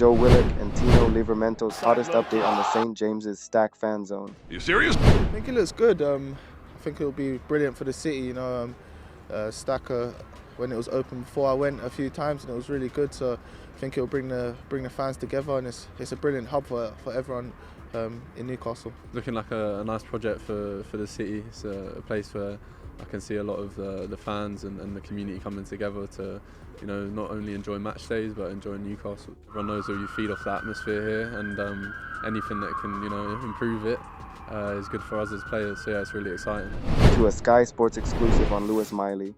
Joe Willock and Tino Livramento's hottest update on the St. James's Stack fan zone. You serious? I think it looks good. I think it'll be brilliant for the city. You know, Stacker, when it was open before, I went a few times and it was really good. So I think it'll bring the fans together, and it's a brilliant hub for everyone in Newcastle. Looking like a nice project for the city. It's a place where I can see a lot of the fans and the community coming together to, you know, not only enjoy match days but enjoy Newcastle. Everyone knows that you feed off the atmosphere here, and anything that can, you know, improve it is good for us as players. So yeah, it's really exciting. To a Sky Sports exclusive on Lewis Miley.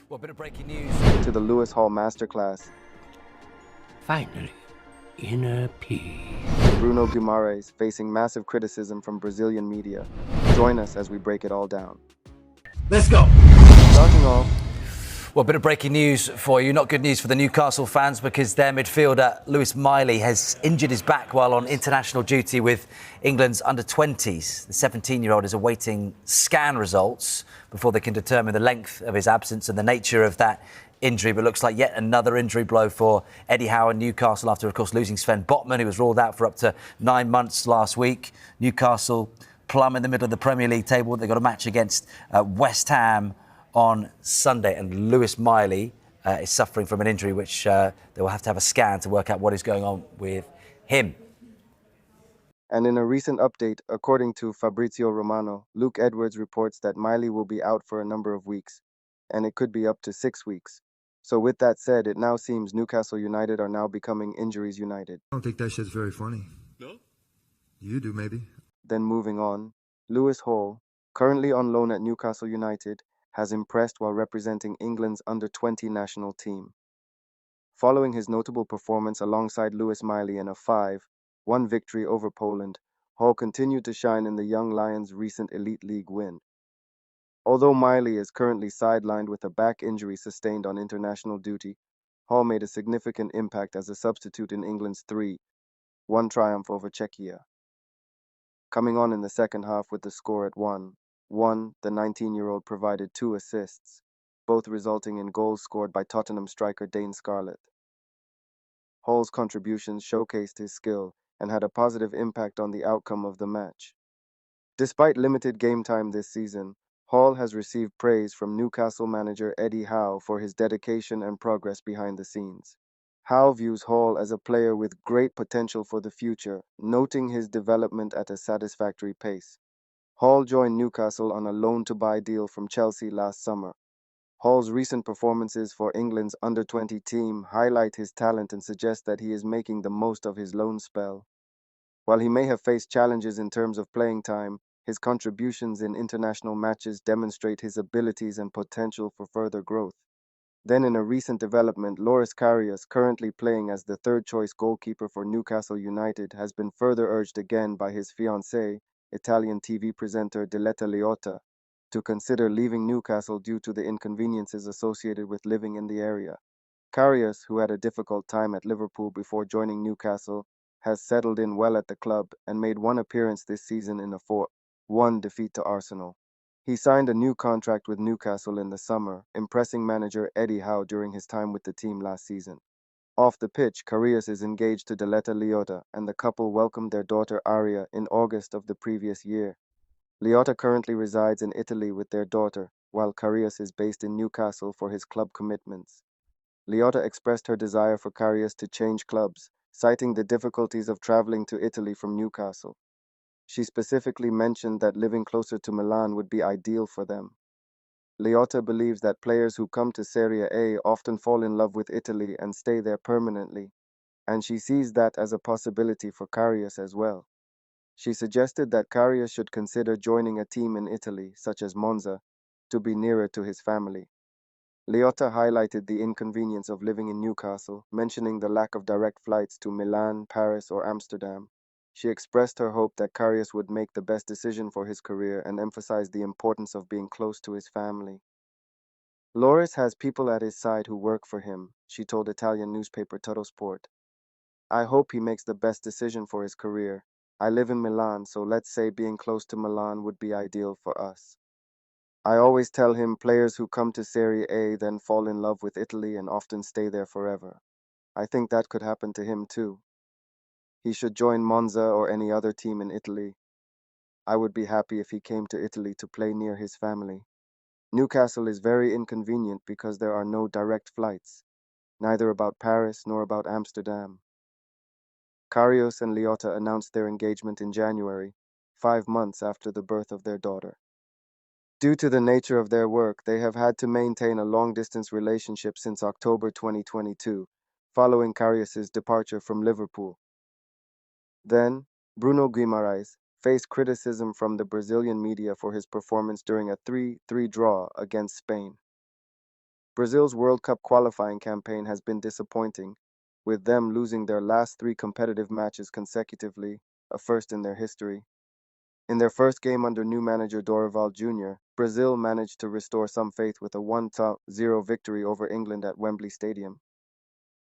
Well, a bit of breaking news. To the Lewis Hall Masterclass. Finally, inner peace. Bruno Guimaraes facing massive criticism from Brazilian media. Join us as we break it all down. Let's go. Starting off. Well, a bit of breaking news for you. Not good news for the Newcastle fans, because their midfielder, Lewis Miley, has injured his back while on international duty with England's under-20s. The 17-year-old is awaiting scan results before they can determine the length of his absence and the nature of that injury. But looks like yet another injury blow for Eddie Howe and Newcastle after, of course, losing Sven Botman, who was ruled out for up to 9 months last week. Newcastle plumb in the middle of the Premier League table. They've got a match against West Ham on Sunday, and Lewis Miley is suffering from an injury which they will have to have a scan to work out what is going on with him. And in a recent update, according to Fabrizio Romano, Luke Edwards reports that Miley will be out for a number of weeks, and it could be up to 6 weeks. So with that said, it now seems Newcastle United are now becoming Injuries United. I don't think that shit's very funny. No? You do, maybe. Then moving on, Lewis Hall, currently on loan at Newcastle United, has impressed while representing England's under-20 national team. Following his notable performance alongside Lewis Miley in a 5-1 victory over Poland, Hall continued to shine in the Young Lions' recent Elite League win. Although Miley is currently sidelined with a back injury sustained on international duty, Hall made a significant impact as a substitute in England's 3-1 triumph over Czechia. Coming on in the second half with the score at 1-1, the 19-year-old provided 2 assists, both resulting in goals scored by Tottenham striker Dane Scarlett. Hall's contributions showcased his skill and had a positive impact on the outcome of the match. Despite limited game time this season, Hall has received praise from Newcastle manager Eddie Howe for his dedication and progress behind the scenes. Howe views Hall as a player with great potential for the future, noting his development at a satisfactory pace. Hall joined Newcastle on a loan-to-buy deal from Chelsea last summer. Hall's recent performances for England's under-20 team highlight his talent and suggest that he is making the most of his loan spell. While he may have faced challenges in terms of playing time, his contributions in international matches demonstrate his abilities and potential for further growth. Then in a recent development, Loris Karius, currently playing as the third-choice goalkeeper for Newcastle United, has been further urged again by his fiancé, Italian TV presenter Diletta Leotta, to consider leaving Newcastle due to the inconveniences associated with living in the area. Karius, who had a difficult time at Liverpool before joining Newcastle, has settled in well at the club and made one appearance this season in a 4-1 defeat to Arsenal. He signed a new contract with Newcastle in the summer, impressing manager Eddie Howe during his time with the team last season. Off the pitch, Karius is engaged to Diletta Leotta, and the couple welcomed their daughter Aria in August of the previous year. Leotta currently resides in Italy with their daughter, while Karius is based in Newcastle for his club commitments. Leotta expressed her desire for Karius to change clubs, citing the difficulties of traveling to Italy from Newcastle. She specifically mentioned that living closer to Milan would be ideal for them. Leotta believes that players who come to Serie A often fall in love with Italy and stay there permanently, and she sees that as a possibility for Karius as well. She suggested that Karius should consider joining a team in Italy, such as Monza, to be nearer to his family. Leotta highlighted the inconvenience of living in Newcastle, mentioning the lack of direct flights to Milan, Paris, or Amsterdam. She expressed her hope that Karius would make the best decision for his career and emphasized the importance of being close to his family. Loris has people at his side who work for him, she told Italian newspaper Tuttosport. I hope he makes the best decision for his career. I live in Milan, so let's say being close to Milan would be ideal for us. I always tell him players who come to Serie A then fall in love with Italy and often stay there forever. I think that could happen to him too. He should join Monza or any other team in Italy. I would be happy if he came to Italy to play near his family. Newcastle is very inconvenient because there are no direct flights, neither about Paris nor about Amsterdam. Karius and Lyotta announced their engagement in January, 5 months after the birth of their daughter. Due to the nature of their work, they have had to maintain a long-distance relationship since October 2022, following Karius's departure from Liverpool. Then, Bruno Guimaraes faced criticism from the Brazilian media for his performance during a 3-3 draw against Spain. Brazil's World Cup qualifying campaign has been disappointing, with them losing their last 3 competitive matches consecutively, a first in their history. In their first game under new manager Dorival Jr., Brazil managed to restore some faith with a 1-0 victory over England at Wembley Stadium.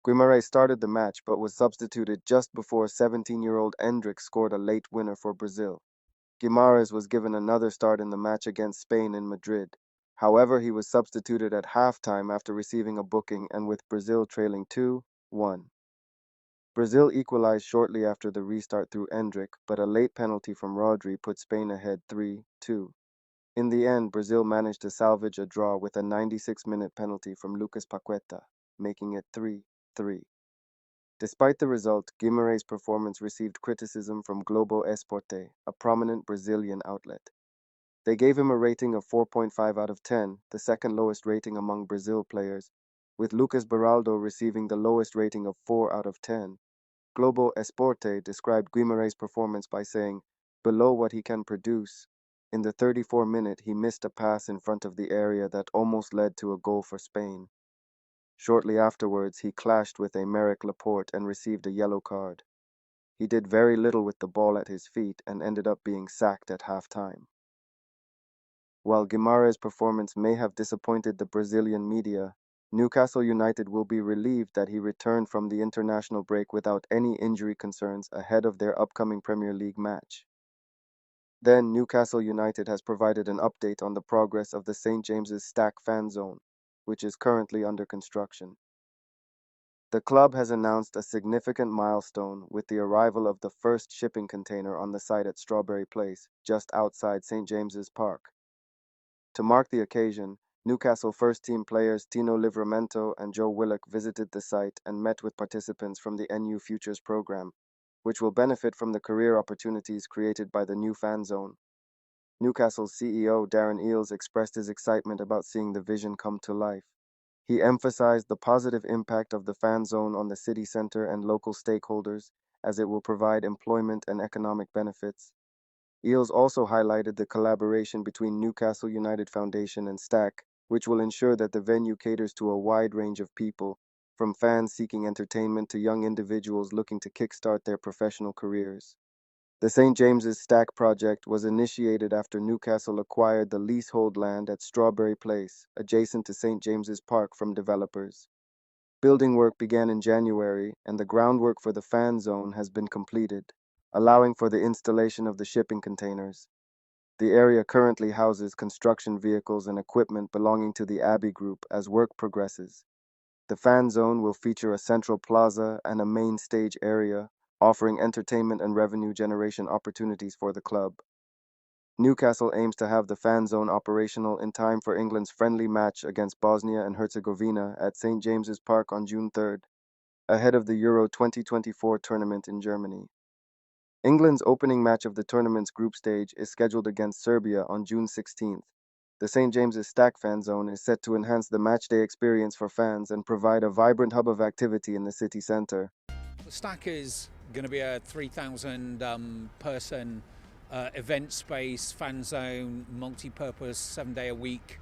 Guimaraes started the match but was substituted just before 17-year-old Endrick scored a late winner for Brazil. Guimaraes was given another start in the match against Spain in Madrid. However, he was substituted at halftime after receiving a booking and with Brazil trailing 2-1. Brazil equalized shortly after the restart through Endrick, but a late penalty from Rodri put Spain ahead 3-2. In the end, Brazil managed to salvage a draw with a 96-minute penalty from Lucas Paqueta, making it 3-3. Despite the result, Guimaraes' performance received criticism from Globo Esporte, a prominent Brazilian outlet. They gave him a rating of 4.5 out of 10, the second lowest rating among Brazil players, with Lucas Beraldo receiving the lowest rating of 4 out of 10. Globo Esporte described Guimaraes' performance by saying, below what he can produce. In the 34th minute, he missed a pass in front of the area that almost led to a goal for Spain. Shortly afterwards, he clashed with Aymeric Laporte and received a yellow card. He did very little with the ball at his feet and ended up being sacked at halftime. While Guimaraes' performance may have disappointed the Brazilian media, Newcastle United will be relieved that he returned from the international break without any injury concerns ahead of their upcoming Premier League match. Then, Newcastle United has provided an update on the progress of the St. James's Stack fan zone, which is currently under construction. The club has announced a significant milestone with the arrival of the first shipping container on the site at Strawberry Place, just outside St. James's Park. To mark the occasion, Newcastle first-team players Tino Livramento and Joe Willock visited the site and met with participants from the NU Futures program, which will benefit from the career opportunities created by the new fan zone. Newcastle's CEO Darren Eales expressed his excitement about seeing the vision come to life. He emphasized the positive impact of the fan zone on the city centre and local stakeholders, as it will provide employment and economic benefits. Eales also highlighted the collaboration between Newcastle United Foundation and Stack, which will ensure that the venue caters to a wide range of people, from fans seeking entertainment to young individuals looking to kickstart their professional careers. The St. James's Stack project was initiated after Newcastle acquired the leasehold land at Strawberry Place, adjacent to St. James's Park, from developers. Building work began in January, and the groundwork for the fan zone has been completed, allowing for the installation of the shipping containers. The area currently houses construction vehicles and equipment belonging to the Abiel Group as work progresses. The fan zone will feature a central plaza and a main stage area, offering entertainment and revenue generation opportunities for the club. Newcastle aims to have the fan zone operational in time for England's friendly match against Bosnia and Herzegovina at St. James's Park on June 3rd, ahead of the Euro 2024 tournament in Germany. England's opening match of the tournament's group stage is scheduled against Serbia on June 16th. The St. James's Stack fan zone is set to enhance the matchday experience for fans and provide a vibrant hub of activity in the city centre. The Stack is going to be a 3,000 person event space, fan zone, multi-purpose, 7-day-a-week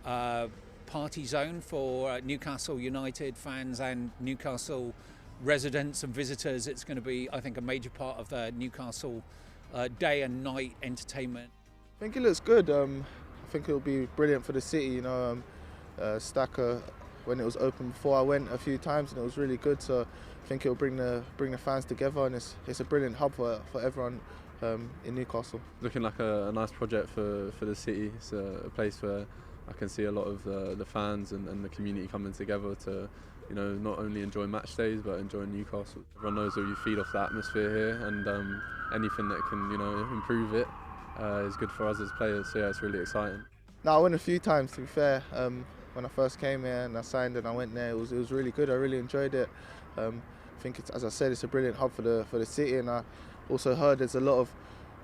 party zone for Newcastle United fans and Newcastle residents and visitors. It's going to be, I think, a major part of the Newcastle day and night entertainment. I think it looks good. I think it'll be brilliant for the city. Stack, when it was open before, I went a few times and it was really good. So I think it'll bring the fans together, and it's a brilliant hub for everyone in Newcastle. Looking like a nice project for the city. It's a place where I can see a lot of the fans and the community coming together to you know, not only enjoy match days but enjoy Newcastle. Everyone knows that you feed off the atmosphere here, and anything that can, you know, improve it is good for us as players. So yeah, it's really exciting. No, I went a few times, to be fair. When I first came here and I signed and I went there, it was really good. I really enjoyed it. I think it's, as I said, it's a brilliant hub for the city, and I also heard there's a lot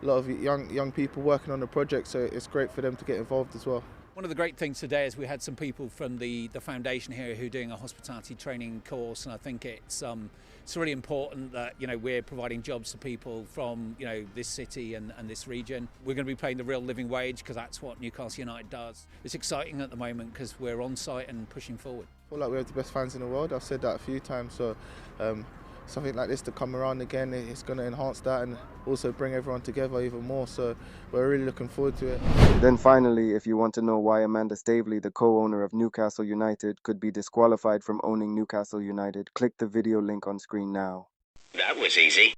of young people working on the project, so it's great for them to get involved as well. One of the great things today is we had some people from the foundation here who are doing a hospitality training course, and I think it's really important that, you know, we're providing jobs to people from, you know, this city and this region. We're going to be paying the real living wage because that's what Newcastle United does. It's exciting at the moment because we're on site and pushing forward. I feel like we have the best fans in the world. I've said that a few times, so something like this to come around again, it's going to enhance that and also bring everyone together even more, so we're really looking forward to it. Then finally, if you want to know why Amanda Staveley, the co-owner of Newcastle United, could be disqualified from owning Newcastle United, click the video link on screen now. That was easy.